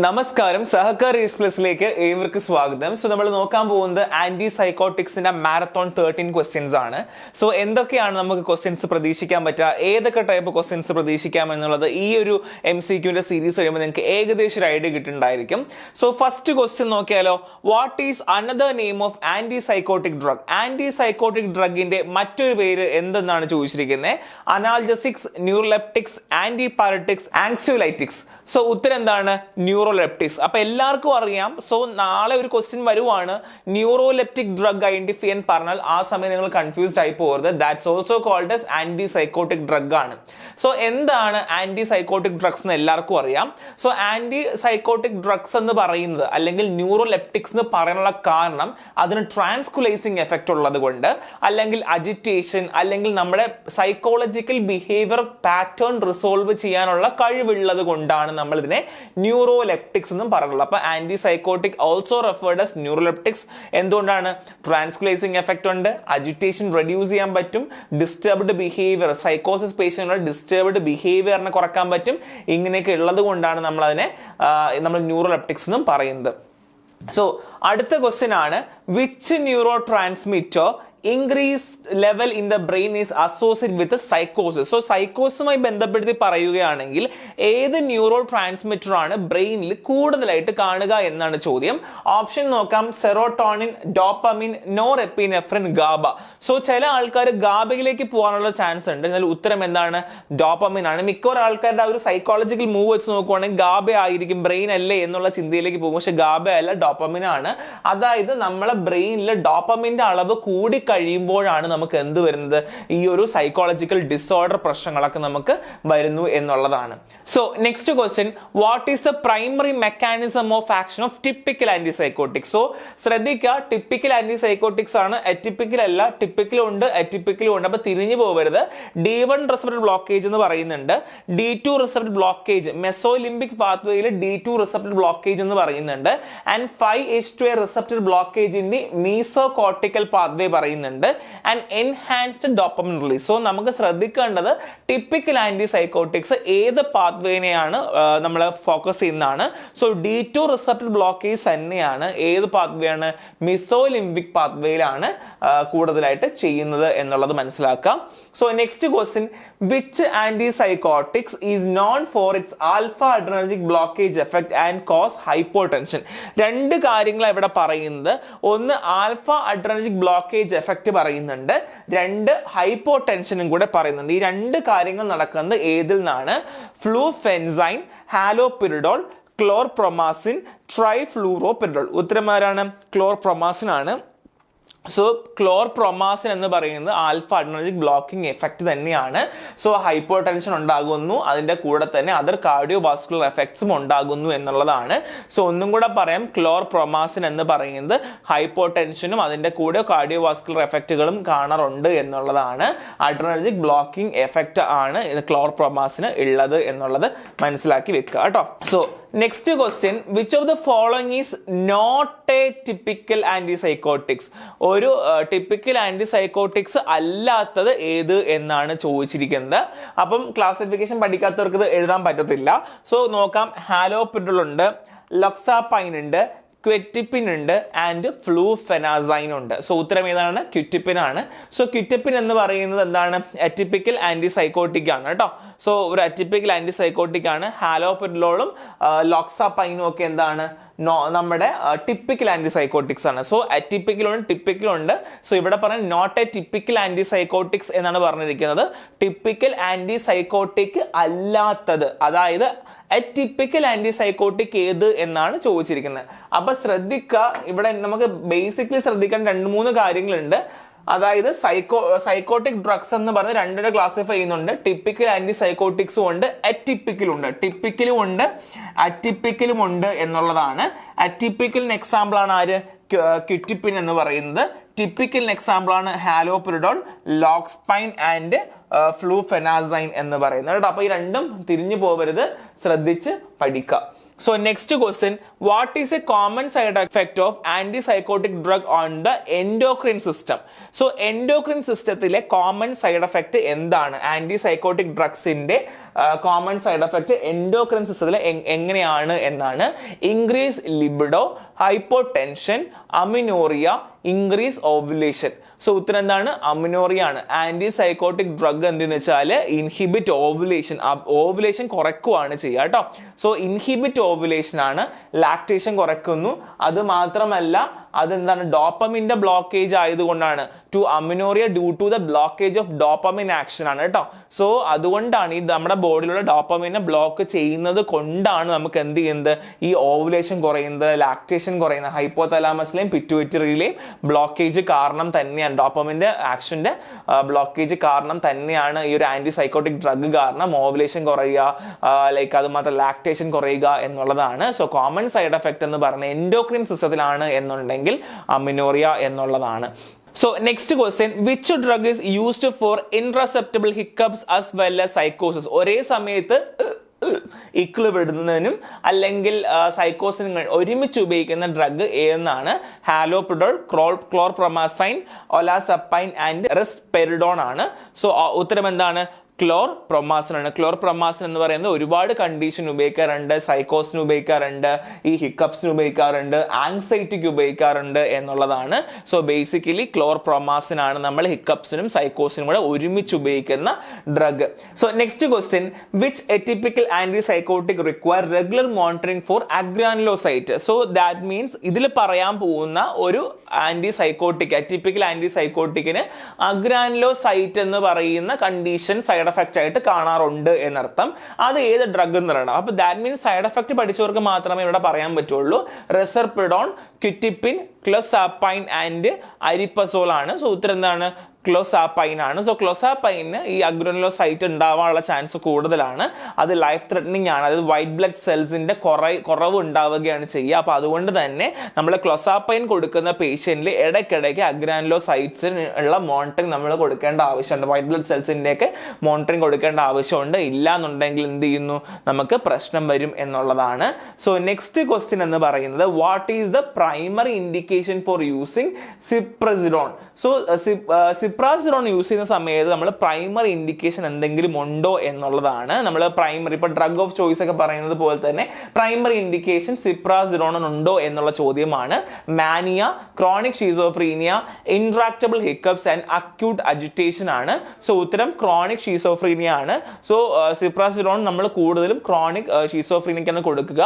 നമസ്കാരം, സഹകാർ റേസ് പ്ലസിലേക്ക് ഏവർക്കും സ്വാഗതം. സോ നമ്മൾ നോക്കാൻ പോകുന്നത് ആന്റി സൈക്കോട്ടിക്സിന്റെ മാരത്തോൺ 13 ക്വസ്റ്റ്യൻസ് ആണ്. സോ എന്തൊക്കെയാണ് നമുക്ക് ക്വസ്റ്റ്യൻസ് പ്രതീക്ഷിക്കാൻ പറ്റുക, ഏതൊക്കെ ടൈപ്പ് ക്വസ്റ്റ്യൻസ് പ്രതീക്ഷിക്കാം എന്നുള്ളത് ഈ ഒരു MCQന്റെ സീരീസ് കഴിയുമ്പോൾ നിങ്ങൾക്ക് ഏകദേശം ഒരു ഐഡിയ കിട്ടുന്നുണ്ടായിരിക്കും. സോ ഫസ്റ്റ് ക്വസ്റ്റ്യൻ നോക്കിയാലോ, what is another name of anti psychotic drug? Anti psychotic ഡ്രഗിന്റെ മറ്റൊരു പേര് എന്തെന്നാണ് ചോദിച്ചിരിക്കുന്നത്? Analgesics, neuroleptics, antipyretics, anxiolytics. So ഉത്തരം എന്താണ്? ന്യൂറോലെപ്റ്റിക്സ്. അപ്പൊ എല്ലാവർക്കും അറിയാം. സോ നാളെ ഒരു ക്വസ്റ്റ്യൻ വരുവാണ്, ന്യൂറോലെപ്റ്റിക് ഡ്രഗ് ഐഡന്റിഫൈ ചെയ്യാൻ പറഞ്ഞാൽ ആ സമയം നിങ്ങൾ കൺഫ്യൂസ്ഡ് ആയി പോകരുത്. That's also called as anti psychotic drug ആണ്. സോ എന്താണ് ആന്റി സൈക്കോട്ടിക് ഡ്രഗ്സ് എന്ന് എല്ലാവർക്കും അറിയാം. സോ ആന്റി സൈക്കോട്ടിക് ഡ്രഗ്സ് എന്ന് പറയുന്നത് അല്ലെങ്കിൽ ന്യൂറോലെപ്റ്റിക്സ് എന്ന് പറയാനുള്ള കാരണം അതിന് ട്രാൻസ്കുലൈസിങ് എഫക്റ്റ് ഉള്ളത് കൊണ്ട്, അല്ലെങ്കിൽ അജിറ്റേഷൻ, അല്ലെങ്കിൽ നമ്മുടെ സൈക്കോളജിക്കൽ ബിഹേവിയർ പാറ്റേൺ റിസോൾവ് ചെയ്യാനുള്ള കഴിവുള്ളത് കൊണ്ടാണ് നമ്മൾ ഇതിനെ ന്യൂറോലെപ്റ്റിക്സ് എന്നും പറയുന്നത്. അപ്പൊ anti psychotic also referred as neuroleptics. എന്തുകൊണ്ടാണ്? ട്രാൻസ്കുലൈസിങ് എഫക്റ്റ് ഉണ്ട്, അജിറ്റേഷൻ റെഡ്യൂസ് ചെയ്യാൻ പറ്റും, ഡിസ്റ്റർബ്ഡ് ബിഹേവിയർ, സൈക്കോസിസ് പേഷ്യന്റുകളുടെ ഡിസ്റ്റർബ്ഡ് ബിഹേവിയറിനെ കുറക്കാൻ പറ്റും. ഇങ്ങനെയൊക്കെ ഉള്ളത് കൊണ്ടാണ് നമ്മൾ അതിനെ ന്യൂറോലെപ്റ്റിക്സ് എന്നും പറയുന്നത്. സോ അടുത്ത ക്വസ്റ്റ്യൻ ആണ്, which neurotransmitter increased level in the brain is associated with psychosis. So സൈക്കോസുമായി ബന്ധപ്പെടുത്തി പറയുകയാണെങ്കിൽ ഏത് ന്യൂറോ ട്രാൻസ്മിറ്റർ ആണ് ബ്രെയിനിൽ കൂടുതലായിട്ട് കാണുക എന്നാണ് ചോദ്യം. ഓപ്ഷൻ നോക്കാം, serotonin, dopamine, norepinephrine, GABA. So ചില ആൾക്കാർ ഗാബയിലേക്ക് പോകാനുള്ള ചാൻസ് ഉണ്ട്, എന്നാൽ ഉത്തരം എന്താണ്? ഡോപ്പമിൻ ആണ്. മിക്കവാറും ആൾക്കാരുടെ ആ ഒരു സൈക്കോളജിക്കൽ മൂവ് വെച്ച് നോക്കുവാണെങ്കിൽ ഗാബ ആയിരിക്കും, ബ്രെയിൻ അല്ലേ എന്നുള്ള ചിന്തയിലേക്ക് പോകും. പക്ഷെ ഗാബ അല്ല, ഡോപ്പമിൻ ആണ്. അതായത് നമ്മളെ ബ്രെയിനിൽ ഡോപ്പമിന്റെ അളവ് കൂടി കഴിയുമ്പോഴാണ് നമുക്ക് എന്ത് വരുന്നത്? ഈ ഒരു സൈക്കോളജിക്കൽ ഡിസോർഡർ പ്രശ്നങ്ങളൊക്കെ നമുക്ക് വരുന്നു എന്നുള്ളതാണ്. So next question, what is the primary mechanism of action of typical antipsychotics? So ശ്രദ്ധിക്കുക, ടിപ്പിക്കൽ ആന്റിസൈക്കോട്ടിക്സ് ആണ്, അറ്റിപ്പിക്കൽ അല്ല. ടിപ്പിക്കലും ഉണ്ട്, അറ്റിപ്പിക്കലും ഉണ്ട്. അപ്പൊ തിരിഞ്ഞു പോകരുത്. D1 റിസപ്റ്റർ ബ്ലോക്കേജ് എന്ന് പറയുന്നുണ്ട്, D2 റിസപ്റ്റർ ബ്ലോക്കേജ്, മെസോലിംബിക് പാത്വേയിൽ D2 റിസപ്റ്റർ ബ്ലോക്കേജ് എന്ന് പറയുന്നുണ്ട്, and 5H2A receptor blockage in the mesocortical pathway പറയുന്നുണ്ട്, and enhanced dopamine release. So നമുക്ക് ശ്രദ്ധിക്കേണ്ടത് ടിപ്പിക്കൽ ആന്റിസൈക്കോട്ടിക്സ് ഏത് പാത്വേനെയാണ് നമ്മൾ ഫോക്കസ് ചെയ്യുന്നതാണ്. സോ D2 റിസപ്റ്റർ ബ്ലോക്കേജ് തന്നെയാണ്. ഏത് പാത്വേ ആണ്? മിസോലിംബിക് പാത്വേയിലാണ് കൂടുതലായിട്ട് ചെയ്യുന്നത് എന്നുള്ളത് മനസ്സിലാക്കാം. So next question, which antipsychotics is known for its alpha adrenergic blockage effect and cause hypotension? രണ്ട് കാര്യങ്ങളാണ് ഇവിടെ പറയുന്നത്. ഒന്ന് ആൽഫ അഡ്രിനർജിക് ബ്ലോക്കേജ് എഫക്ട് പറയുന്നുണ്ട്, രണ്ട് ഹൈപ്പോടെൻഷനും കൂടെ പറയുന്നുണ്ട്. ഈ രണ്ട് കാര്യങ്ങൾ നടക്കുന്നത് ഏതിൽ നിന്നാണ്? ഫ്ലൂഫെൻസൈൻ, ഹാലോപിരിഡോൾ, ക്ലോർപ്രൊമാസിൻ, ട്രൈഫ്ലൂറോപിരിഡോൾ. ഉത്തരമാരാണ്? ക്ലോർപ്രൊമാസിൻ ആണ്. സോ ക്ലോർപ്രൊമാസിൻ എന്ന് പറയുന്നത് ആൽഫ അഡ്രിനർജിക് ബ്ലോക്കിംഗ് എഫക്റ്റ് തന്നെയാണ്. സോ ഹൈപ്പർ ടെൻഷൻ ഉണ്ടാകുന്നു, അതിന്റെ കൂടെ തന്നെ അതർ കാർഡിയോ വാസ്കുലർ എഫക്ട്സും ഉണ്ടാകുന്നു എന്നുള്ളതാണ്. സോ ഒന്നും കൂടെ പറയാം, ക്ലോർപ്രൊമാസിൻ എന്ന് പറയുന്നത് ഹൈപ്പർ ടെൻഷനും അതിന്റെ കൂടെ കാർഡിയോ വാസ്കുലർ എഫക്റ്റുകളും കാണാറുണ്ട് എന്നുള്ളതാണ്. അഡ്രിനർജിക് ബ്ലോക്കിംഗ് എഫക്റ്റ് ആണ് ക്ലോർപ്രൊമാസിന് ഉള്ളത് എന്നുള്ളത് മനസ്സിലാക്കി വെക്കുക കേട്ടോ. So next question, which of the following is not a typical antipsychotics? ഒരു ടിപ്പിക്കൽ ആന്റിസൈക്കോട്ടിക്സ് അല്ലാത്തത് ഏത് എന്നാണ് ചോദിച്ചിരിക്കുന്നത്. അപ്പം ക്ലാസിഫിക്കേഷൻ പഠിക്കാത്തവർക്ക് ഇത് എഴുതാൻ പറ്റത്തില്ല. സോ നോക്കാം, ഹാലോപിരിഡോൾ ഉണ്ട്, ലോക്സാപൈൻ ഉണ്ട്, ക്വെറ്റിപ്പിൻ ഉണ്ട്, ആൻഡ് ഫ്ലൂഫെനാസൈൻ ഉണ്ട്. സോ ഉത്തരം ഏതാണ്? ക്വിറ്റിപ്പിൻ ആണ്. സോ ക്വിറ്റിപ്പിൻ എന്ന് പറയുന്നത് എന്താണ്? അറ്റിപ്പിക്കൽ ആന്റിസൈക്കോട്ടിക് ആണ് കേട്ടോ. സോ ഒരു അറ്റിപ്പിക്കൽ ആന്റിസൈക്കോട്ടിക് ആണ്. ഹാലോപിരിഡോളും ലോക്സാപൈനും ഒക്കെ എന്താണ്? നമ്മുടെ ടിപ്പിക്കൽ ആന്റിസൈക്കോട്ടിക്സ് ആണ്. സോ അറ്റിപ്പിക്കലുണ്ട്, ടിപ്പിക്കലും ഉണ്ട്. സോ ഇവിടെ പറയാൻ നോട്ട് എ ടിപ്പിക്കൽ ആന്റിസൈക്കോട്ടിക്സ് എന്നാണ് പറഞ്ഞിരിക്കുന്നത്. ടിപ്പിക്കൽ ആന്റിസൈക്കോട്ടിക് അല്ലാത്തത്, അതായത് അറ്റിപ്പിക്കൽ ആന്റിസൈക്കോട്ടിക് ഏത് എന്നാണ് ചോദിച്ചിരിക്കുന്നത്. അപ്പൊ ശ്രദ്ധിക്കുക, ഇവിടെ നമുക്ക് ബേസിക്കലി ശ്രദ്ധിക്കാൻ 2-3 കാര്യങ്ങളുണ്ട്. അതായത് സൈക്കോട്ടിക് ഡ്രഗ്സ് എന്ന് പറഞ്ഞ് രണ്ടിനെ ക്ലാസിഫൈ ചെയ്യുന്നുണ്ട്. ടിപ്പിക്കൽ ആന്റിസൈക്കോട്ടിക്സും ഉണ്ട്, അറ്റിപ്പിക്കലും ഉണ്ട്. ടിപ്പിക്കലും ഉണ്ട്, അറ്റിപ്പിക്കലും ഉണ്ട് എന്നുള്ളതാണ്. അറ്റിപ്പിക്കലിന് എക്സാമ്പിൾ ആണ് ആര്? ക്വിറ്റിപ്പിൻ എന്ന് പറയുന്നത്. ടിപ്പിക്കലിന് എക്സാമ്പിൾ ആണ് ഹാലോപിരിഡോൾ, ലോക്സ്പൈൻ ആൻഡ് ഫ്ലൂഫെനാസൈൻ എന്ന് പറയുന്നത്. അപ്പൊ ഈ രണ്ടും തിരിഞ്ഞു പോകരുത്, ശ്രദ്ധിച്ച് പഠിക്കുക. So next question, what is a common side effect of antipsychotic drug on the endocrine system? So endocrine systemത്തിലെ common side effect എന്താണ്? Antipsychotic drugsന്റെ common side effect endocrine systemത്തിലെ എങ്ങനെയാണ് എന്നാണ്. Increase libido, hypotension, amenorrhea, increase ovulation. So ഉത്തരം എന്താണ്? Amenorrhoea ആണ്. Antipsychotic drug എന്തെന്ന് വെച്ചാൽ inhibit ovulation, ovulation കുറയ്ക്കുവാണ് ചെയ്യുക കേട്ടോ. സോ ഇൻഹിബിറ്റ് ഓവുലേഷൻ ആണ്, ലാക്ടേഷൻ കുറയ്ക്കുന്നു. അത് മാത്രമല്ല അതെന്താണ്, ഡോപ്പമിന്റെ ബ്ലോക്കേജ് ആയതുകൊണ്ടാണ്. To amenorrhoea due to the blockage of dopamine action ആണ് കേട്ടോ. സോ അതുകൊണ്ടാണ് ഈ നമ്മുടെ ബോഡിയിലുള്ള ഡോപ്പമിനെ ബ്ലോക്ക് ചെയ്യുന്നത് കൊണ്ടാണ് നമുക്ക് എന്ത് ചെയ്യുന്നത്, ഈ ഓവുലേഷൻ കുറയുന്നത്, ലാക്ടേഷൻ കുറയുന്നത്. ഹൈപ്പോതലാമസിലെയും പിറ്റ്യൂട്ടറിയിലെയും ബ്ലോക്കേജ് കാരണം തന്നെയാണ്, ഡോപ്പമിന്റെ ആക്ഷന്റെ ബ്ലോക്കേജ് കാരണം തന്നെയാണ് ഈ ഒരു ആന്റിസൈക്കോട്ടിക് ഡ്രഗ് കാരണം ഓവുലേഷൻ കുറയുക, ലൈക്ക് അത് മാത്രം ലാക്ടേഷൻ കുറയുക എന്നുള്ളതാണ്. സോ കോമൺ സൈഡ് എഫക്ട് എന്ന് പറഞ്ഞ എൻഡോക്രിൻ സിസ്റ്റത്തിലാണ് എന്നുണ്ടെങ്കിൽ അമിനോറിയ എന്നുള്ളതാണ്. So next question, which drug is used for intraceptable hiccups as well as psychosis? ഒരേ സമയത്ത് ഇക്കിള് വിടുന്നതിനും അല്ലെങ്കിൽ സൈക്കോസിനും ഒരുമിച്ച് ഉപയോഗിക്കുന്ന ഡ്രഗ് ഏതെന്നാണ്? ഹാലോപിഡോൾ, ക്ലോർപ്രൊമാസൈൻ, ഒലാസപ്പൈൻ ആൻഡ് റെസ്പെരിഡോൺ ആണ്. സോ ഉത്തരം എന്താണ്? ക്ലോർപ്രൊമാസിൻ ആണ്. ക്ലോർപ്രൊമാസിൻ എന്ന് പറയുന്നത് ഒരുപാട് കണ്ടീഷൻ ഉപയോഗിക്കാറുണ്ട്, സൈക്കോസിന് ഉപയോഗിക്കാറുണ്ട്, ഈ ഹിക്കപ്സിന് ഉപയോഗിക്കാറുണ്ട്, ആങ്സൈറ്റിക്ക് ഉപയോഗിക്കാറുണ്ട് എന്നുള്ളതാണ്. സോ ബേസിക്കലി ക്ലോർപ്രൊമാസിൻ ആണ് നമ്മൾ ഹിക്കപ്സിനും സൈക്കോസിനും കൂടെ ഒരുമിച്ച് ഉപയോഗിക്കുന്ന drug. So next question, which atypical antipsychotic require regular monitoring for agranulocyte? So that means ഇതിൽ പറയാൻ പോകുന്ന ഒരു ആന്റിസൈക്കോട്ടിക്, അറ്റിപ്പിക്കൽ ആന്റിസൈക്കോട്ടിക്കിന് അഗ്രാനുലോസൈറ്റ് എന്ന് പറയുന്ന കണ്ടീഷൻ സൈഡ് എഫക്റ്റ് ആയിട്ട് കാണാറുണ്ട് എന്നർത്ഥം. അത് ഏത് ഡ്രഗ് എന്ന് പറയണം. അപ്പൊ ദാറ്റ് മീൻസ് സൈഡ് എഫക്ട് പഠിച്ചവർക്ക് മാത്രമേ ഇവിടെ പറയാൻ പറ്റുള്ളൂ. റെസർപിഡോൺ, ക്വിറ്റിപ്പിൻ, ക്ലോസാപ്പൈൻ ആൻഡ് അരിപ്പസോൾ ആണ്. സോ ഉത്തരം എന്താണ്? ക്ലോസാപ്പൈൻ ആണ്. സോ ക്ലോസാപ്പൈന് ഈ അഗ്രാനുലോസൈറ്റ് ഉണ്ടാവാനുള്ള ചാൻസ് കൂടുതലാണ്. അത് ലൈഫ് ത്രെറ്റനിങ് ആണ്. അതായത് വൈറ്റ് ബ്ലഡ് സെൽസിന്റെ കുറവ് ഉണ്ടാവുകയാണ് ചെയ്യുക. അപ്പൊ അതുകൊണ്ട് തന്നെ നമ്മൾ ക്ലോസാപ്പൈൻ കൊടുക്കുന്ന പേഷ്യന്റിൽ ഇടയ്ക്കിടയ്ക്ക് അഗ്രാനുലോസൈറ്റ്സിന് ഉള്ള മോണിറ്ററിങ് നമ്മൾ കൊടുക്കേണ്ട ആവശ്യമുണ്ട്. വൈറ്റ് ബ്ലഡ് സെൽസിന്റെ ഒക്കെ മോണിറ്ററിങ് കൊടുക്കേണ്ട ആവശ്യമുണ്ട്. ഇല്ല എന്നുണ്ടെങ്കിൽ എന്ത് ചെയ്യുന്നു, നമുക്ക് പ്രശ്നം വരും എന്നുള്ളതാണ്. സോ നെക്സ്റ്റ് ക്വസ്റ്റ്യൻ എന്ന് പറയുന്നത്, what is the primary indication for using ziprasidone? So ziprasidone use ചെയ്യുന്ന സമയത്ത് നമ്മൾ പ്രൈമറി ഇൻഡിക്കേഷൻ എന്തെങ്കിലും ഉണ്ടോ എന്നുള്ളതാണ്. നമ്മൾ പ്രൈമറി, ഇപ്പൊ ഡ്രഗ് ഓഫ് ചോയ്സ് ഒക്കെ പറയുന്നത് പോലെ തന്നെ പ്രൈമറി ഇൻഡിക്കേഷൻ സിപ്രാസിഡോൺ ഉണ്ടോ എന്നുള്ള ചോദ്യമാണ്. Mania, chronic schizophrenia, intractable hiccups and acute agitation ആണ്. സോ ഉത്തരം ക്രോണിക് ഷീസോഫ്രീനിയ ആണ്. സോ സിപ്രാസിഡോൺ നമ്മൾ കൂടുതലും ക്രോണിക് ഷീസോഫ്രീനിക്കാണ് കൊടുക്കുക.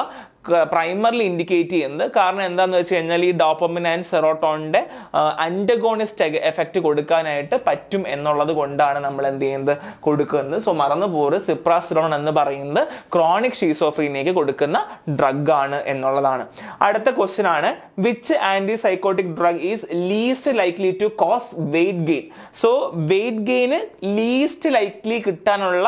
പ്രൈമറിലി ഇൻഡിക്കേറ്റ് ചെയ്യുന്നത് കാരണം എന്താണെന്ന് വെച്ച് കഴിഞ്ഞാൽ ഈ ഡോപ്പമിൻ ആൻഡ് സെറോട്ടോണിന്റെ അന്റഗോണിസ്റ്റ് എഫക്റ്റ് കൊടുക്കാനായിട്ട് പറ്റും എന്നുള്ളത് കൊണ്ടാണ് നമ്മൾ എന്ത് ചെയ്യുന്നത്, കൊടുക്കുന്നത്. സോ മറന്നുപോറ്, സിപ്രാസിഡോൺ എന്ന് പറയുന്നത് ക്രോണിക് ഷീസോഫ്രീനിയക്ക് കൊടുക്കുന്ന ഡ്രഗ് ആണ് എന്നുള്ളതാണ്. അടുത്ത ക്വസ്റ്റ്യൻ ആണ്, which antipsychotic drug is least likely to cause weight gain? So weight ഗെയിന് ലീസ്റ്റ് ലൈക്ലി കിട്ടാനുള്ള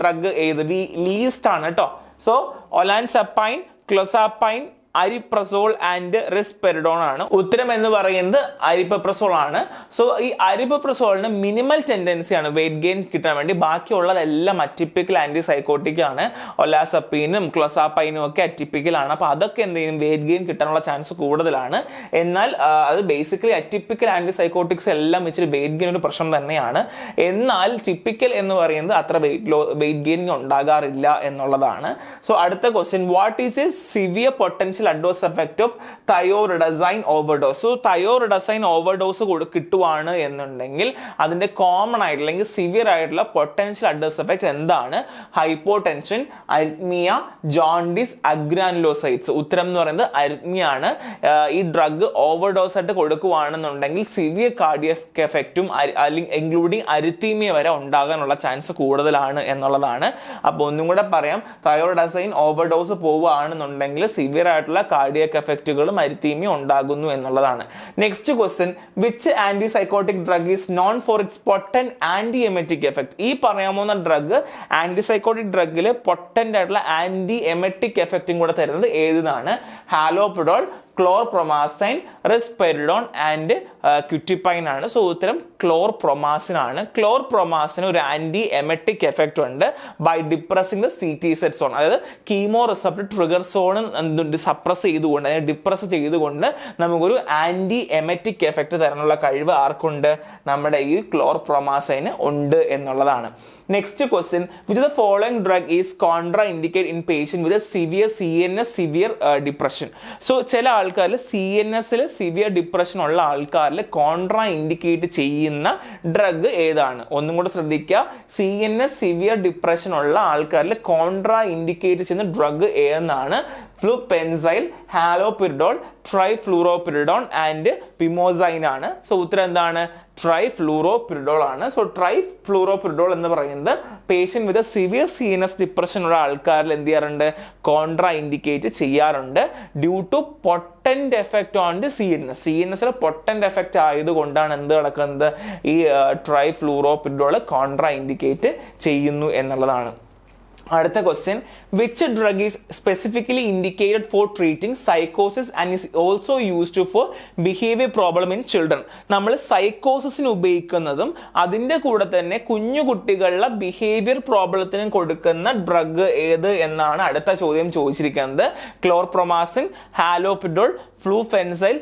ഡ്രഗ് ഏത്? ലീസ്റ്റ് ആണ് കേട്ടോ. സോ ഒലാൻസപ്പൈൻ, ക്ലോസാപ്പൈൻ, അരിപ്രസോൾ ആൻഡ് റിസ്പെരിഡോൺ ആണ്. ഉത്തരം എന്ന് പറയുന്നത് അരിപ്രസോൾ ആണ്. സോ ഈ അരിപ്രസോളിന് മിനിമൽ ടെൻഡൻസി ആണ് വെയിറ്റ് ഗെയിൻ കിട്ടാൻ വേണ്ടി. ബാക്കിയുള്ളതെല്ലാം അറ്റിപ്പിക്കൽ ആന്റിസൈക്കോട്ടിക് ആണ്. ഒലാസപ്പീനും ക്ലോസാപ്പൈനും ഒക്കെ അറ്റിപ്പിക്കൽ ആണ്. അപ്പൊ അതൊക്കെ എന്ത് ചെയ്യും, വെയിറ്റ് ഗെയിൻ കിട്ടാനുള്ള ചാൻസ് കൂടുതലാണ്. എന്നാൽ അത് ബേസിക്കലി അറ്റിപ്പിക്കൽ ആന്റിസൈക്കോട്ടിക്സ് എല്ലാം ഇച്ചിരി വെയിറ്റ് ഗെയിൻ ഒരു പ്രശ്നം തന്നെയാണ്. എന്നാൽ ടിപ്പിക്കൽ എന്ന് പറയുന്നത് അത്ര വെയിറ്റ് ഗെയിൻ ഉണ്ടാകാറില്ല എന്നുള്ളതാണ്. സോ അടുത്ത question, what is a severe potential adverse effect of thioridazine overdose? So thioridazine overdose കിട്ടുവാണ് എന്നുണ്ടെങ്കിൽ അതിന്റെ കോമൺ ആയിട്ട് അല്ലെങ്കിൽ സിവിയർ ആയിട്ടുള്ള പൊട്ടൻഷ്യൽ അഡ്വേഴ്സ് എഫക്ട് എന്താണ്? Hypotension, arrhythmia, jaundice, agranulocytes. ഉത്തരം എന്ന് പറയുന്നത് അരിത്മിയ ആണ്. ഈ ഡ്രഗ് ഓവർഡോസ് ആയിട്ട് കൊടുക്കുവാണെന്നുണ്ടെങ്കിൽ സിവിയർ കാർഡിയക് എഫക്റ്റും ഇൻക്ലൂഡിങ് അരിത്തീമിയ വരെ ഉണ്ടാകാനുള്ള ചാൻസ് കൂടുതലാണ് എന്നുള്ളതാണ്. അപ്പൊ ഒന്നും കൂടെ പറയാം, തയോറിഡസൈൻ ഓവർഡോസ് പോവുകയാണെന്നുണ്ടെങ്കിൽ സിവിയർ ആയിട്ടുള്ള കാർഡിയക് എഫക്റ്റുകളും അരിത്തീമിയ ഉണ്ടാകുന്നു എന്നുള്ളതാണ്. Next question, which antipsychotic drug is known for its potent anti emetic effect? ഈ പറയാവുന്ന ഡ്രഗ് ആന്റിസൈക്കോട്ടിക് ഡ്രഗില് പൊട്ടന്റ് ആയിട്ടുള്ള ആന്റി എമെറ്റിക് എഫക്റ്റും കൂടെ തരുന്നത് ഏതാണ്? ഹാലോപിഡോൾ, ക്ലോർപ്രൊമാസൈൻ, റിസ്പെരിഡോൺ ആൻഡ് ക്യൂറ്റിപ്പൈൻ ആണ്. സോ ഉത്തരം ക്ലോർപ്രൊമാസിൻ ആണ്. ക്ലോർപ്രൊമാസിന് ഒരു ആന്റി എമറ്റിക് എഫക്റ്റ് ഉണ്ട് by depressing the CTZ zone. അതായത് chemo receptor trigger zone suppress ചെയ്തുകൊണ്ട്, അതായത് ഡിപ്രസ് ചെയ്തുകൊണ്ട് നമുക്കൊരു ആന്റി എമറ്റിക് എഫക്റ്റ് തരാനുള്ള കഴിവ് ആർക്കുണ്ട്? നമ്മുടെ ഈ ക്ലോർപ്രൊമാസൈന് ഉണ്ട് എന്നുള്ളതാണ്. Next question, which the following drug is contra indicate in patient with severe CNS severe depression. So ചില ആൾക്കാരിൽ CNS സിവിയർ ഡിപ്രഷൻ ഉള്ള ആൾക്കാരിൽ കോൺട്രാ ഇൻഡിക്കേറ്റ് ചെയ്യുന്ന ഡ്രഗ് ഏതാണ്? ഒന്നും കൂടെ ശ്രദ്ധിക്കുക, CNS സിവിയർ ഡിപ്രഷൻ ഉള്ള ആൾക്കാരിൽ കോൺട്രാ ഇൻഡിക്കേറ്റ് ചെയ്യുന്ന ഡ്രഗ് ഏതെന്നാണ്? ഫ്ലൂപെൻസൈൽ, ഹാലോപിരിഡോൾ, ട്രൈഫ്ലൂറോപിരിഡോൺ ആൻഡ് പിമോസൈൻ ആണ്. സോ ഉത്തരം എന്താണ്? ട്രൈഫ്ലൂറോപിരിഡോൾ ആണ്. സോ ട്രൈഫ്ലൂറോപിരിഡോൾ എന്ന് പറയുന്നത് patient with severe CNS depression ഉള്ള ആൾക്കാരിൽ എന്ത് ചെയ്യാറുണ്ട്? കോൺട്രാ ഇൻഡിക്കേറ്റ് ചെയ്യാറുണ്ട് due to potent effect on the CNS potent effect ആയതുകൊണ്ടാണ് എന്ത് നടക്കുന്നത്? ഈ ട്രൈഫ്ലൂറോപിരിഡോൾ കോൺട്രാ ഇൻഡിക്കേറ്റ് ചെയ്യുന്നു എന്നുള്ളതാണ്. അടുത്ത question, which drug is specifically indicated for treating psychosis and is also used for behavior problem in children? നമ്മൾ സൈക്കോസിന് ഉപയോഗിക്കുന്നതും അതിൻ്റെ കൂടെ തന്നെ കുഞ്ഞു കുട്ടികളുടെ ബിഹേവിയർ പ്രോബ്ലത്തിന് കൊടുക്കുന്ന ഡ്രഗ് ഏത് എന്നാണ് അടുത്ത ചോദ്യം ചോദിച്ചിരിക്കുന്നത്. ക്ലോർപ്രൊമാസിൻ, ഹാലോപിരിഡോൾ, ഫ്ലൂഫെൻസൈൽ,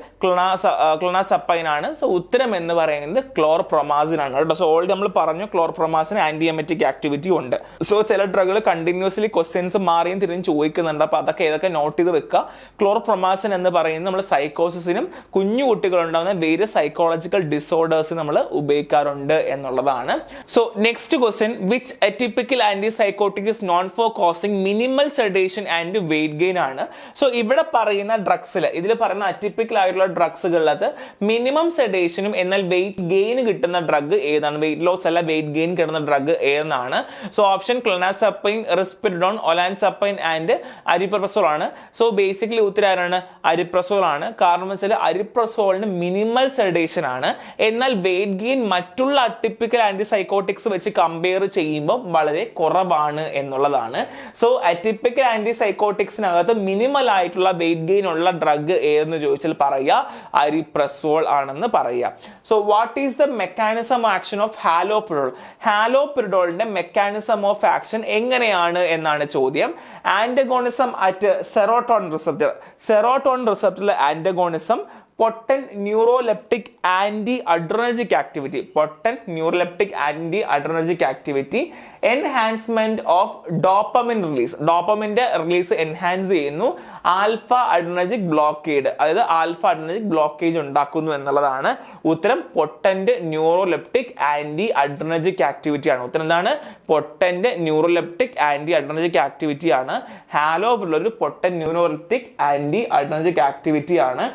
ക്ലോണാസപ്പൈൻ ആണ്. സോ ഉത്തരം എന്ന് പറയുന്നത് ക്ലോർപ്രൊമാസിൻ ആണ് കേട്ടോ. സോ ഓൾറെഡി നമ്മൾ പറഞ്ഞു ക്ലോർപ്രൊമാസിന് ആന്റിഎമറ്റിക് ആക്ടിവിറ്റി ഉണ്ട്. സോ ചില ഡ്രഗുകൾ കണ്ടിന്യൂസ്ലി ക്വസ്റ്റ്യൻസ് മാറിയും തിരിഞ്ഞും ചോദിക്കുന്നുണ്ട്. അപ്പൊ അതൊക്കെ ഏതൊക്കെ നോട്ട് ചെയ്ത് വെക്കുക. ക്ലോർപ്രൊമാസിൻ എന്ന് പറയുന്നത് നമ്മൾ സൈക്കോസിനും കുഞ്ഞു കുട്ടികൾ ഉണ്ടാകുന്ന വേരിയസ് സൈക്കോളജിക്കൽ ഡിസോർഡേഴ്സ് നമ്മൾ ഉപയോഗിക്കാറുണ്ട് എന്നുള്ളതാണ്. So next question, which atypical antipsychotic is known for causing minimal sedation and weight gain ആണ്. സോ ഇവിടെ പറയുന്ന ഡ്രഗ്സിൽ, ഇതിൽ പറയുന്ന അറ്റിപ്പിക്കൽ ആയിട്ടുള്ള ഡ്രഗ്സുകളിലത് മിനിമം സെഡേഷനും എന്നാൽ വെയിറ്റ് ഗെയിൻ കിട്ടുന്ന ഡ്രഗ് ഏതാണ്? വെയിറ്റ് ലോസ് അല്ല, വെയിറ്റ് ഗെയിൻ കിട്ടുന്ന ഡ്രഗ് ഏതെന്നാണ്? സോ ഓപ്ഷൻ ക്ലോണാസപ്പൈൻ, റിസ്പെരിഡോൺ, ഒലാൻസപ്പൈൻ ആൻഡ് അരിപ്രസോൾ ആണ്. സോ ബേസിക്കലി ഉത്തരം ആരാണ്? അരിപ്രസോൾ ആണ്. കാരണം വെച്ചാൽ അരിപ്രസോളിന് മിനിമൽ സെഡേഷൻ ആണ്, എന്നാൽ വെയിറ്റ് ഗെയിൻ മറ്റുള്ള അറ്റിപ്പിക്കൽ ആന്റിസൈക്കോട്ടിക്സ് വെച്ച് കമ്പയർ ചെയ്യുമ്പോൾ വളരെ കുറവാണ് എന്നുള്ളതാണ്. സോ അറ്റിപ്പിക്കൽ ആന്റിസൈക്കോട്ടിക്സിനകത്ത് മിനിമൽ ആയിട്ടുള്ള വെയിറ്റ് ഗെയിൻ ഉള്ള ഡ്രഗ് ഏതെന്ന് ചോദിച്ചാൽ പറയുക അരിപ്രസോൾ ആണെന്ന് പറയുക. So what is the mechanism action of haloperidol? ഹാലോപിരിഡോളിന്റെ മെക്കാനിസം ഓഫ് ആക്ഷൻ എങ്ങനെയാണ് എന്നാണ് ചോദ്യം. Antagonism at serotonin receptor. Serotonin റിസപ്റ്ററിലെ antagonism, potent neuroleptic anti-adrenergic activity, potent neuroleptic anti-adrenergic activity, enhancement of dopamine release, dopamine release enhance ചെയ്യുന്നു, alpha adrenergic blockade, അതായത് alpha adrenergic blockage ഉണ്ടാക്കുന്നു എന്നുള്ളതാണ് ഉത്തരം. Potent neuroleptic anti adrenergic activity ആണ്. ഉത്തരം എന്താണ്? Potent neuroleptic anti adrenergic activity ആണ്. Haloperidol ഒരു potent neuroleptic anti adrenergic activity ആണ്,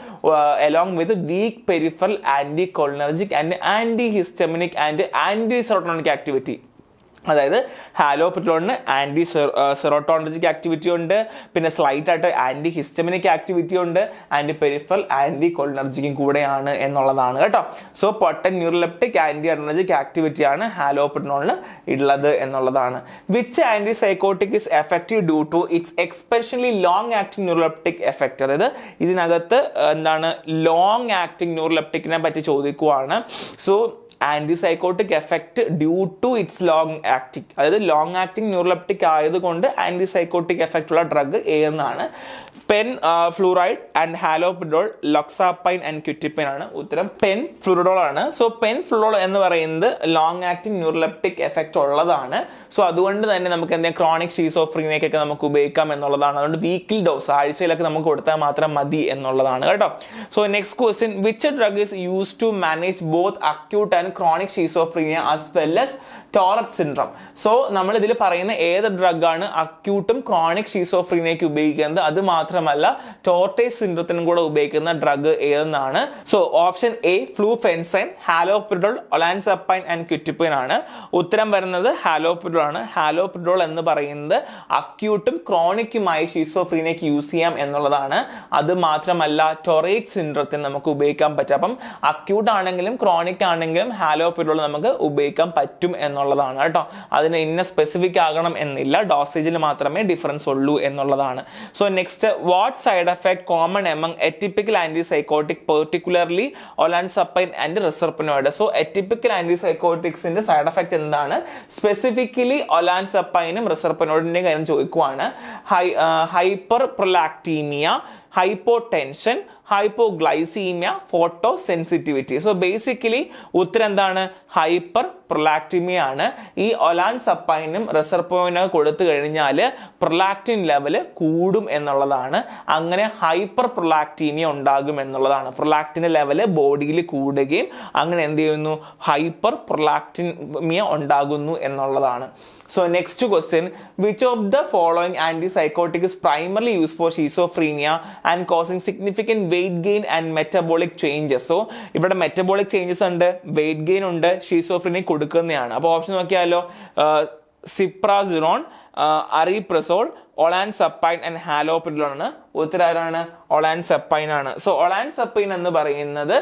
along with weak peripheral anticholinergic and antihistaminic and anti-serotonergic activity. അതായത് ഹാലോപിരിഡോളിന് ആന്റി സെറോട്ടോണർജിക് ആക്ടിവിറ്റി ഉണ്ട്, പിന്നെ സ്ലൈറ്റ് ആയിട്ട് ആന്റി ഹിസ്റ്റമിനിക് ആക്ടിവിറ്റി ഉണ്ട്, ആന്റി പെരിഫറൽ ആന്റി കോളിനർജിക്കും കൂടെയാണ് എന്നുള്ളതാണ് കേട്ടോ. So potent neuroleptic anti adrenergic activity ആണ് ഹാലോപിരിഡോളിന് ഉള്ളത് എന്നുള്ളതാണ്. Which anti psychotic is effective due to its especially long acting neuroleptic effect? അതായത് ഇതിനകത്ത് എന്താണ് ലോങ് ആക്ടിംഗ് ന്യൂറോലെപ്റ്റിക്കിനെ പറ്റി ചോദിക്കുവാണ്. So antipsychotic effect due to its long acting, അതായത് ലോങ് ആക്ടിങ് ന്യൂറോലെപ്റ്റിക് ആയതുകൊണ്ട് ആന്റിസൈക്കോട്ടിക് എഫക്റ്റ് ഉള്ള ഡ്രഗ് ഏതെന്നാണ്? Penfluridol and haloperidol, loxapine and quetiapine ആണ്. ഉത്തരം പെൻ ഫ്ലൂറിഡോൾ ആണ്. സോ പെൻ ഫ്ലൂറിഡോൾ എന്ന് പറയുന്നത് ലോങ് ആക്ടിങ് ന്യൂറോലെപ്റ്റിക് എഫക്റ്റ് ഉള്ളതാണ്. സോ അതുകൊണ്ട് തന്നെ നമുക്ക് എന്തെങ്കിലും ക്രോണിക് ഷീസോഫ്രീനിയൊക്കെ നമുക്ക് ഉപയോഗിക്കാം എന്നുള്ളതാണ്. അതുകൊണ്ട് വീക്ക്ലി ഡോസ്, ആഴ്ചയിലൊക്കെ നമുക്ക് കൊടുത്താൽ മാത്രം മതി എന്നുള്ളതാണ് കേട്ടോ. So next question, which drug is use to manage both acute and chronic schizophrenia as well as Tourette syndrome? So നമ്മൾ ഇതിൽ പറയുന്ന ഏത് ഡ്രഗാണ് അക്യൂട്ടും ക്രോണിക് ഷീസോഫ്രീനിയയ്ക്ക് ഉപയോഗിക്കുന്നത്? അത് മാത്രമല്ല ടോർട്ടേജ് സിൻഡ്രത്തിനും കൂടെ ഉപയോഗിക്കുന്ന ഡ്രഗ് ഏതെന്നാണ്? So option A fluphenazine, haloperidol, olanzapine and quetiapine ആണ്. ഉത്തരം വരുന്നത് ഹാലോപിരിഡോൾ ആണ്. ഹാലോപിരിഡോൾ എന്ന് പറയുന്നത് അക്യൂട്ടും ക്രോണിക്കുമായി ഷീസോഫ്രീനിയയ്ക്ക് യൂസ് ചെയ്യാം എന്നുള്ളതാണ്. അത് മാത്രമല്ല ടൊറേറ്റ് സിൻഡ്രത്തിന് നമുക്ക് ഉപയോഗിക്കാൻ പറ്റും. അപ്പം അക്യൂട്ട് ആണെങ്കിലും ക്രോണിക് ആണെങ്കിലും ഹാലോപിരിഡോൾ നമുക്ക് ഉപയോഗിക്കാൻ പറ്റും എന്നുള്ളതാണ് കേട്ടോ. അതിന് ഇന്ന സ്പെസിഫിക് ആകണം എന്നില്ല, ഡോസേജിൽ മാത്രമേ ഡിഫറൻസ് ഉള്ളൂ എന്നുള്ളതാണ്. So next, what side effect common among atypical antipsychotic particularly olanzapine and risperidone? So atypical ആന്റിസൈക്കോട്ടിക്സിന്റെ സൈഡ് എഫക്ട് എന്താണ്? സ്പെസിഫിക്കലി ഒലാൻസപ്പൈനും റിസർപ്പിനോയിഡിന്റെ കാര്യം ചോദിക്കുവാണ്. Hyperprolactinemia, hypotension, hypoglycemia, photosensitivity. So basically ഉത്തരം എന്താണ്? ഹൈപ്പർ പ്രൊലാക്ടിമിയ ആണ്. ഈ ഒലാൻസപ്പൈനും റിസർപ്പിനും കൊടുത്തു കഴിഞ്ഞാൽ പ്രൊലാക്റ്റിൻ ലെവല് കൂടും എന്നുള്ളതാണ്. അങ്ങനെ ഹൈപ്പർ പ്രൊലാക്ടീമിയ ഉണ്ടാകും എന്നുള്ളതാണ്. പ്രൊലാക്റ്റിന്റെ ലെവല് ബോഡിയിൽ കൂടുകയും അങ്ങനെ എന്ത് ചെയ്യുന്നു? ഹൈപ്പർ പ്രൊലാക്ടിമിയ ഉണ്ടാകുന്നു എന്നുള്ളതാണ്. So next question, which of the following antipsychotic is primarily used for schizophrenia and causing significant weight gain and metabolic changes? So ഇവിടെ metabolic changes ഉണ്ട്, weight gain ഉണ്ട്, schizophrenia കൊടുക്കുന്നതാണ്. അപ്പോൾ ഓപ്ഷൻ നോക്കിയാലോ, സിപ്രാസിറോൺ, അറിപ്രസോൾ, ഒലാൻസപ്പൈൻ ആൻഡ് ഹാലോപിരിഡോൾ ആണ്. ഉത്തരാണ് ഒലാൻസപ്പൈൻ ആണ്. സോ ഒലാൻസപ്പൈൻ എന്ന് പറയുന്നത്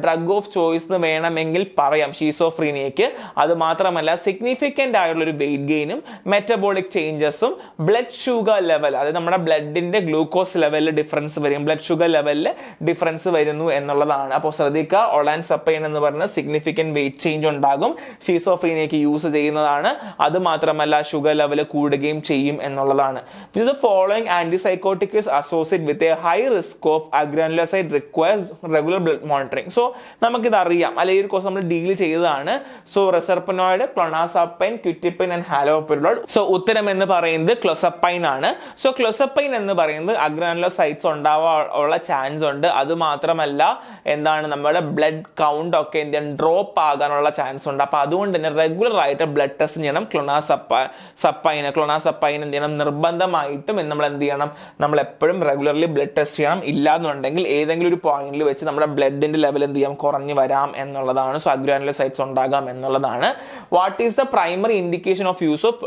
ഡ്രഗ് ഓഫ് ചോയ്സ് എന്ന് വേണമെങ്കിൽ പറയാം ഷീസോഫ്രീനിയയ്ക്ക്. അത് മാത്രമല്ല സിഗ്നിഫിക്കന്റ് ആയിട്ടുള്ള ഒരു വെയിറ്റ് ഗെയിനും മെറ്റബോളിക് ചേഞ്ചസും ബ്ലഡ് ഷുഗർ ലെവൽ, അതായത് നമ്മുടെ ബ്ലഡിന്റെ ഗ്ലൂക്കോസ് ലെവലിൽ ഡിഫറൻസ് വരും, ബ്ലഡ് ഷുഗർ ലെവലിൽ ഡിഫറൻസ് വരുന്നു എന്നുള്ളതാണ്. അപ്പോൾ ശ്രദ്ധിക്കുക, ഒലാൻസപ്പൈൻ എന്ന് പറയുന്നത് സിഗ്നിഫിക്കന്റ് വെയിറ്റ് ചേഞ്ച് ഉണ്ടാകും, ഷീസോഫ്രീനിയയ്ക്ക് യൂസ് ചെയ്യുന്നതാണ്. അത് മാത്രമല്ല ഷുഗർ ലെവൽ കൂടുകയും ചെയ്യും എന്നുള്ളതാണ്. The following antipsychotic is associated with a high risk of agranulocyte requires regular blood monitoring. So നമുക്കിത് അറിയാം, അല്ലെങ്കിൽ ഒരു കോഴ്സ് നമ്മൾ ഡീൽ ചെയ്തതാണ്. So risperidone, clozapine, quetiapine and haloperidol. So ഉത്തരം എന്ന് പറയുന്നത് ക്ലോസപ്പൈൻ ആണ്. സോ ക്ലോസപ്പൈൻ എന്ന് പറയുന്നത് അഗ്രാനുലോസൈറ്റ്സ് ഉണ്ടാവാനുള്ള ചാൻസ് ഉണ്ട്. അത് മാത്രമല്ല എന്താണ്, നമ്മുടെ ബ്ലഡ് കൗണ്ട് ഒക്കെ എന്താണ് ഡ്രോപ്പ് ആകാനുള്ള ചാൻസ് ഉണ്ട്. അപ്പൊ അതുകൊണ്ട് തന്നെ റെഗുലർ ആയിട്ട് ബ്ലഡ് ടെസ്റ്റ് ചെയ്യണം. ക്ലോണാസപ്പൈൻ എന്ത് ചെയ്യണം? നിർബന്ധമായിട്ടും നമ്മൾ എന്ത് ചെയ്യണം? നമ്മൾ എപ്പോഴും റെഗുലർലി ബ്ലഡ് ടെസ്റ്റ് ചെയ്യണം. ഇല്ലാന്നുണ്ടെങ്കിൽ ഏതെങ്കിലും ഒരു പോയിന്റിൽ വെച്ച് നമ്മുടെ ബ്ലഡിന്റെ ലെവൽ എന്ത് ചെയ്യാം? കുറഞ്ഞു വരാം എന്നുള്ളതാണ്. സോ അഗ്രാനുലോസൈറ്റ്സ് ഉണ്ടാകാം എന്നുള്ളതാണ്. What is the primary indication of use of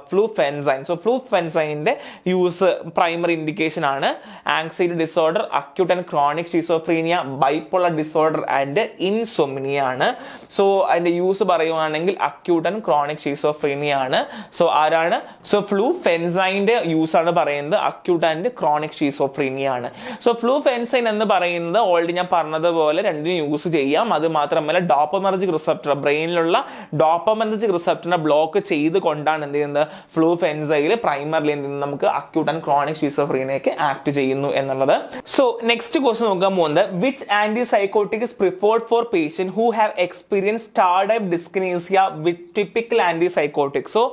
fluphenazine? So ഫ്ലൂഫെൻസൈനിന്റെ യൂസ് പ്രൈമറി ഇൻഡിക്കേഷൻ ആണ് anxiety disorder, acute and chronic schizophrenia, bipolar disorder and insomnia ആണ്. സോ അതിന്റെ യൂസ് പറയുവാണെങ്കിൽ അക്യൂട്ട് ആൻഡ് ക്രോണിക് ഷിസോഫ്രീനിയ ആണ്. So ആരാണ്? So ഫ്ലൂഫെൻസൈന്റെ use ആണ് പറയുന്നത് അക്യൂട്ട് ആൻഡ് ക്രോണിക് ഷീസോഫ്രീനിയ ആണ്. സോ ഫ്ലൂഫെൻസൈൻ എന്ന് പറയുന്നത് ഓൾറെഡി ഞാൻ പറഞ്ഞതുപോലെ രണ്ടിനും യൂസ് ചെയ്യാം. അത് മാത്രമല്ല ഡോപ്പമിനർജിക് റിസപ്റ്റർ, ബ്രെയിനിലുള്ള ഡോപ്പമിനർജിക് റിസപ്റ്ററിനെ ബ്ലോക്ക് ചെയ്ത് കൊണ്ടാണ് എന്ത് ചെയ്യുന്നത്? ഫ്ലൂഫെൻസൈൻ പ്രൈമറിലി എന്ത് ചെയ്യുന്നത്? നമുക്ക് അക്യൂട്ട് ആൻഡ് ക്രോണിക് ഷീസോഫ്രീനിയയ്ക്ക് ആക്ട് ചെയ്യുന്നു എന്നുള്ളത്. സോ നെക്സ്റ്റ് ക്വസ്റ്റ്യൻ നോക്കാൻ പോകുന്നത്, which antipsychotic is preferred for patient who have experience tardive dyskinesia with typical antipsychotic? So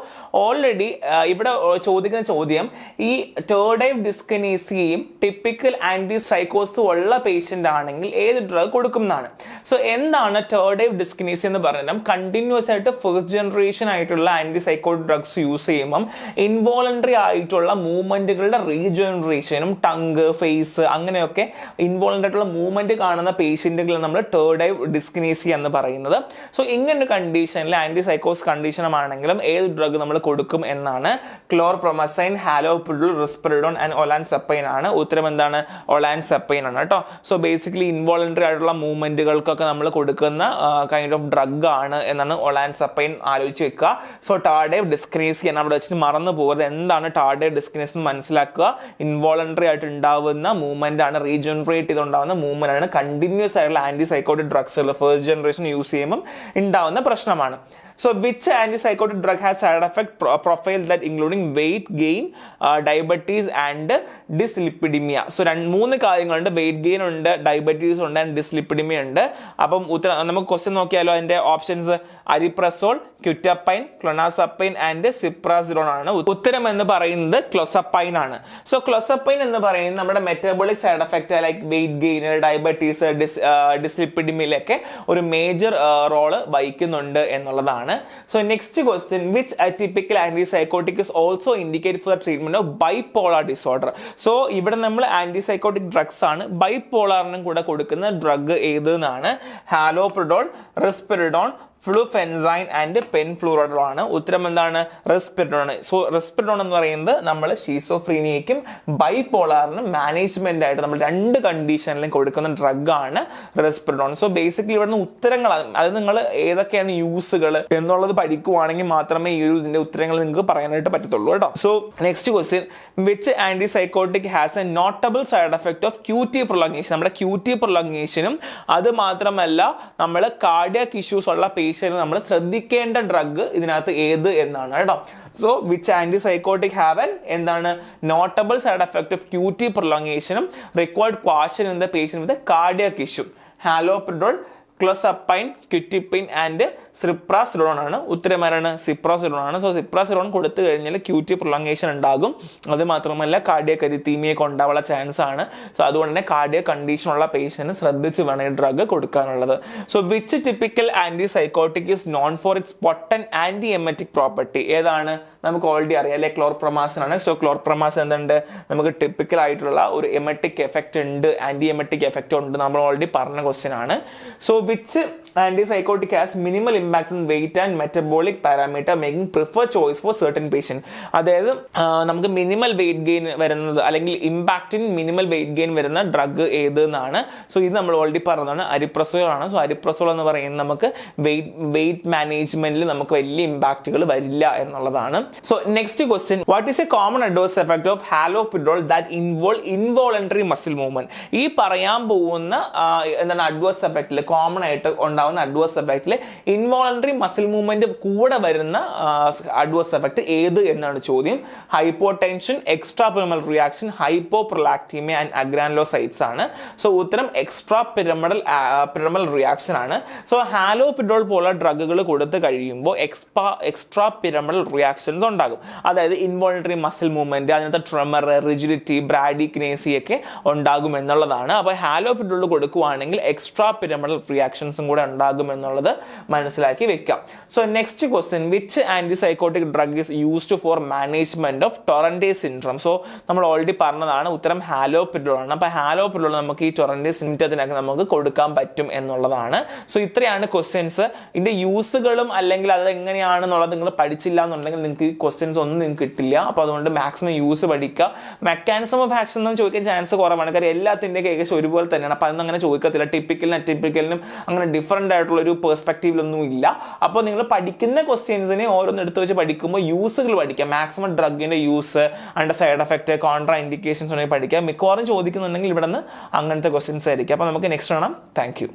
already ഇവിടെ ചോദിക്കുന്ന ചോദ്യം, ഈ ടേർഡൈവ് ഡിസ്കിനീസിയയും ടിപ്പിക്കൽ ആന്റിസൈക്കോസും ഉള്ള പേഷ്യന്റ് ആണെങ്കിൽ ഏത് ഡ്രഗ് കൊടുക്കും എന്നാണ്. സോ എന്താണ് ടേർഡൈവ് ഡിസ്കിനീസിയ എന്ന് പറഞ്ഞാൽ, കണ്ടിന്യൂസ് ആയിട്ട് ഫസ്റ്റ് ജനറേഷൻ ആയിട്ടുള്ള ആന്റിസൈക്കോട്ടിക് ഡ്രഗ്സ് യൂസ് ചെയ്യുമ്പം ഇൻവോളണ്ടറി ആയിട്ടുള്ള മൂവ്മെന്റുകളുടെ റീജനറേഷനും ടങ്, ഫേസ് അങ്ങനെയൊക്കെ ഇൻവോളണ്ടറി ആയിട്ടുള്ള മൂവ്മെന്റ് കാണുന്ന പേഷ്യന്റുകൾ നമ്മൾ ടേർഡൈവ് ഡിസ്കിനീസിയ എന്ന് പറയുന്നത്. സോ ഇങ്ങനൊരു കണ്ടീഷനിൽ ആന്റിസൈക്കോസ് കണ്ടീഷനാണെങ്കിലും ഏത് ഡ്രഗ് നമ്മൾ കൊടുക്കും എന്നാണ്. ക്ലോർപ്രൊമസൈൻ, ഹാലോപിരിഡോൾ, റിസ്പെറിഡോൺ ആൻഡ് ഒലാൻസപ്പൈൻ ആണ്. ഉത്തരം എന്താണ്? ഒലാൻസപ്പൈൻ ആണ് കേട്ടോ. സോ ബേസിക്കലി ഇൻവോളണ്ടറി ആയിട്ടുള്ള മൂവ്മെന്റുകൾക്കൊക്കെ നമ്മൾ കൊടുക്കുന്ന കൈൻഡ് ഓഫ് ഡ്രഗ് ആണ് എന്നാണ് ഒലാൻസപ്പൈൻ. ആലോചിച്ച് വെക്കുക. സോ ടാർഡൈവ് ഡിസ്കിനീസിയ ആണ് അവിടെ വെച്ചിട്ട് മറന്നു പോകരുത്. എന്താണ് ടാർഡൈവ് ഡിസ്കിനീസിയ എന്ന് മനസ്സിലാക്കുക. ഇൻവോളണ്ടറി ആയിട്ട് ഉണ്ടാവുന്ന മൂവ്മെന്റ് ആണ്, റീജനറേറ്റ് ചെയ്തുണ്ടാവുന്ന മൂവ്മെന്റ് ആണ്. കണ്ടിന്യൂസ് ആയിട്ടുള്ള antipsychotic drugs first generation use ചെയ്യുമ്പോൾ ഉണ്ടാവുന്ന പ്രശ്നമാണ്. So which antipsychotic drug has side effect profiles that including weight gain, diabetes and dyslipidemia? So മൂന്ന് കാര്യങ്ങളുണ്ട്, വെയിറ്റ് ഗെയിൻ ഉണ്ട്, ഡയബറ്റീസ് ഉണ്ട് ആൻഡ് ഡിസ്ലിപ്പിഡിമിയ ഉണ്ട്. അപ്പം നമുക്ക് ക്വസ്റ്റ്യൻ നോക്കിയാലോ. അതിന്റെ ഓപ്ഷൻസ് അരിപ്രസോൾ, ക്വിറ്റപ്പൈൻ, ക്ലോണാസപ്പൈൻ ആൻഡ് സിപ്രാസിറോൺ ആണ്. ഉത്തരം എന്ന് പറയുന്നത് ക്ലോസപ്പൈൻ ആണ്. സോ ക്ലോസപ്പൈൻ എന്ന് പറയുന്നത് നമ്മുടെ metabolic side effect like weight gain, diabetes, ഡിസ്ലിപ്പിഡിമിയിലൊക്കെ ഒരു മേജർ റോള് വഹിക്കുന്നുണ്ട് എന്നുള്ളതാണ്. So next question, which atypical antipsychotic is also indicated for the treatment of bipolar disorder? So ഇവിടെ നമ്മൾ ആന്റിസൈക്കോട്ടിക് ഡ്രഗ്സ് ആണ്. ബൈപോളാറിനും കൂടെ കൊടുക്കുന്ന ഡ്രഗ് ഏത് എന്നാണ്. ഹാലോപിരിഡോൾ, റിസ്പെറിഡോൺ, ഫ്ലൂഫെൻസൈൻ ആൻഡ് പെൻഫ്ലൂറൈഡോൾ ആണ്. ഉത്തരം എന്താണ്? റെസ്പിരിഡോൺ. സോ റെസ്പിരിഡോൺ എന്ന് പറയുന്നത് നമ്മൾ ഷീസോഫ്രീനിയയ്ക്കും ബൈപോളാറിനും മാനേജ്മെന്റ് ആയിട്ട് നമ്മൾ 2 കണ്ടീഷനിലും കൊടുക്കുന്ന ഡ്രഗ് ആണ് റെസ്പിരിഡോൺ. സോ ബേസിക്കലി ഇവിടുന്ന് ഉത്തരങ്ങൾ അത് നിങ്ങൾ ഏതൊക്കെയാണ് യൂസുകൾ എന്നുള്ളത് പഠിക്കുവാണെങ്കിൽ മാത്രമേ ഈ ഒരു ഇതിന്റെ ഉത്തരങ്ങൾ നിങ്ങൾക്ക് പറയാനായിട്ട് പറ്റത്തുള്ളൂ കേട്ടോ. So next question, which antipsychotic has A notable side effect of QT പ്രൊളോങ്ങേഷൻ? നമ്മുടെ QT പ്രൊളോങ്ങേഷനും അത് മാത്രമല്ല നമ്മൾ കാർഡിയാക് ഇഷ്യൂസ് ഉള്ള പേഷ്യന്റ് നമ്മൾ ശ്രദ്ധിക്കേണ്ട ഡ്രഗ് ഇതിനകത്ത് ഏത് എന്നാണ് കേട്ടോ. So which antipsychotic have an എന്താണ് notable side effect of QT പ്രൊളോങ്ങേഷനും required caution in the patient with cardiac issue? Haloperidol, clozapine, quetiapine and ziprasidone ആണ്. ഉത്തരം ആരാണ്? സിപ്രാസിഡോൺ ആണ്. സോ സിപ്രാസിഡോൺ കൊടുത്തു കഴിഞ്ഞാൽ QT പ്രൊളോങ്ങേഷൻ ഉണ്ടാകും. അത് മാത്രമല്ല കാർഡിയക് അരിത്തീമിയൊക്കെ ഉണ്ടാവാനുള്ള ചാൻസ് ആണ്. സോ അതുകൊണ്ട് തന്നെ കാർഡിയക് കണ്ടീഷൻ ഉള്ള പേഷ്യന്റ് ശ്രദ്ധിച്ച് വേണം ഈ ഡ്രഗ് കൊടുക്കാനുള്ളത്. So which typical antipsychotic is known for its potent anti emetic property? ഏതാണ്? നമുക്ക് ഓൾറെഡി അറിയാം അല്ലെ, ക്ലോർപ്രമാസിൻ ആണ്. സോ ക്ലോർപ്രമാസിൻ എന്തുണ്ട്? നമുക്ക് ടിപ്പിക്കൽ ആയിട്ടുള്ള ഒരു എമറ്റിക് എഫക്റ്റ് ഉണ്ട്, ആന്റി എമറ്റിക് എഫക്റ്റ് ഉണ്ട്, നമ്മൾ ഓൾറെഡി പറഞ്ഞ ക്വസ്റ്റ്യൻ ആണ്. So which antipsychotic has minimal impact on weight and metabolic parameter making preferred choice for certain patient? അതായത് നമുക്ക് മിനിമൽ വെയിറ്റ് ഗെയിൻ വരുന്നത് അല്ലെങ്കിൽ ഇമ്പാക്റ്റിന് മിനിമൽ വെയിറ്റ് ഗെയിൻ വരുന്ന ഡ്രഗ് ഏത് എന്നാണ്. സോ ഇത് നമ്മൾ ഓൾറെഡി പറഞ്ഞതാണ്, അരിപ്രസോൾ ആണ്. സോ അരിപ്രസോൾ എന്ന് പറയുന്നത് നമുക്ക് വെയിറ്റ് മാനേജ്മെന്റിൽ നമുക്ക് വലിയ ഇമ്പാക്റ്റുകൾ വരില്ല എന്നുള്ളതാണ്. So next question, what is A common adverse effect of haloperidol that involve involuntary muscle movement? ഈ പറയാൻ പോകുന്ന എന്താണ് അഡ്വേഴ്സ് എഫക്റ്റിൽ, കോമൺ ആയിട്ട് ഉണ്ടാവുന്ന അഡ്വേഴ്സ് എഫക്റ്റിൽ ഇൻവോളണ്ടറി മസിൽ മൂവ്മെന്റ് കൂടെ വരുന്ന അഡ്വേഴ്സ് എഫക്ട് ഏത് എന്നാണ് ചോദ്യം. Hypotension, extra pyramidal reaction, hypoprolactinemia and agranulocytes ആണ്. സോ ഉത്തരം എക്സ്ട്രാ പിരമിഡൽ റിയാക്ഷൻ ആണ്. സോ ഹാലോപെരിഡോൾ പോലുള്ള ഡ്രഗുകൾ കൊടുത്തു കഴിയുമ്പോൾ എക്സ്ട്രാ പിരമിഡൽ റിയാക്ഷൻസ് ഉണ്ടാകും. അതായത് ഇൻവോളണ്ടറി മസിൽ മൂവ്മെന്റ്, അതിനകത്ത് ട്രെമർ, റിജിഡിറ്റി, ബ്രാഡിക്കിനേസി ഒക്കെ ഉണ്ടാകും എന്നുള്ളതാണ്. അപ്പോൾ ഹാലോപെരിഡോൾ കൊടുക്കുവാണെങ്കിൽ എക്സ്ട്രാ പിരമിഡൽ റിയാക്ഷൻസും കൂടെ ഉണ്ടാകും എന്നുള്ളത് മനസ്സിലാക്കി വെക്കാം. So next question, which antipsychotic drug is used for management of Tourette syndrome? So നമ്മൾ ഓൾറെഡി പറഞ്ഞതാണ്, ഉത്തരം ഹാലോപെരിഡോൾ ആണ്. അപ്പൊ ഹാലോപെരിഡോൾ നമുക്ക് ഈ ടൊറന്റേ സിംറ്റത്തിനൊക്കെ നമുക്ക് കൊടുക്കാൻ പറ്റും എന്നുള്ളതാണ്. സോ ഇത്രയാണ് ക്വസ്റ്റ്യൻസ്. ഇതിന്റെ യൂസുകളും അല്ലെങ്കിൽ അത് എങ്ങനെയാണെന്നുള്ളത് നിങ്ങൾ പഠിച്ചില്ല എന്നുണ്ടെങ്കിൽ നിങ്ങൾക്ക് ഈ ക്വസ്റ്റ്യൻസ് ഒന്നും നിങ്ങൾക്ക് കിട്ടില്ല. അപ്പൊ അതുകൊണ്ട് മാക്സിമം യൂസ് പഠിക്കുക. മെക്കാനിസം ഓഫ് ആക്ഷൻ ഒന്നും ചോദിക്കാൻ ചാൻസ് കുറവാണ്, കാര്യം എല്ലാത്തിൻ്റെ ഏകദേശം ഒരുപോലെ തന്നെയാണ്. അപ്പൊ അതൊന്നും അങ്ങനെ ചോദിക്കത്തില്ല. ടിപ്പിക്കലിനും അറ്റിപ്പിക്കലിനും അങ്ങനെ ഡിഫറെന്റ് ആയിട്ടുള്ള ഒരു പെർസ്പെക്റ്റീവിലൊന്നും ഇല്ല. അപ്പോൾ നിങ്ങൾ പഠിക്കുന്ന ക്വസ്റ്റ്യൻസിനെ ഓരോന്ന് എടുത്ത് വെച്ച് പഠിക്കുമ്പോൾ യൂസുകൾ പഠിക്കാം. മാക്സിമം ഡ്രഗിന്റെ യൂസ്, അതിന്റെ സൈഡ് എഫക്ട്, കോൺട്രാ ഇൻഡിക്കേഷൻസ് ഉണ്ടെങ്കിൽ പഠിക്കാം. മിക്കവാറും ചോദിക്കുന്നുണ്ടെങ്കിൽ ഇവിടെ നിന്ന് അങ്ങനത്തെ ക്വസ്റ്റ്യൻസ് ആയിരിക്കും. അപ്പോൾ നമുക്ക് നെക്സ്റ്റ് കാണാം. Thank you.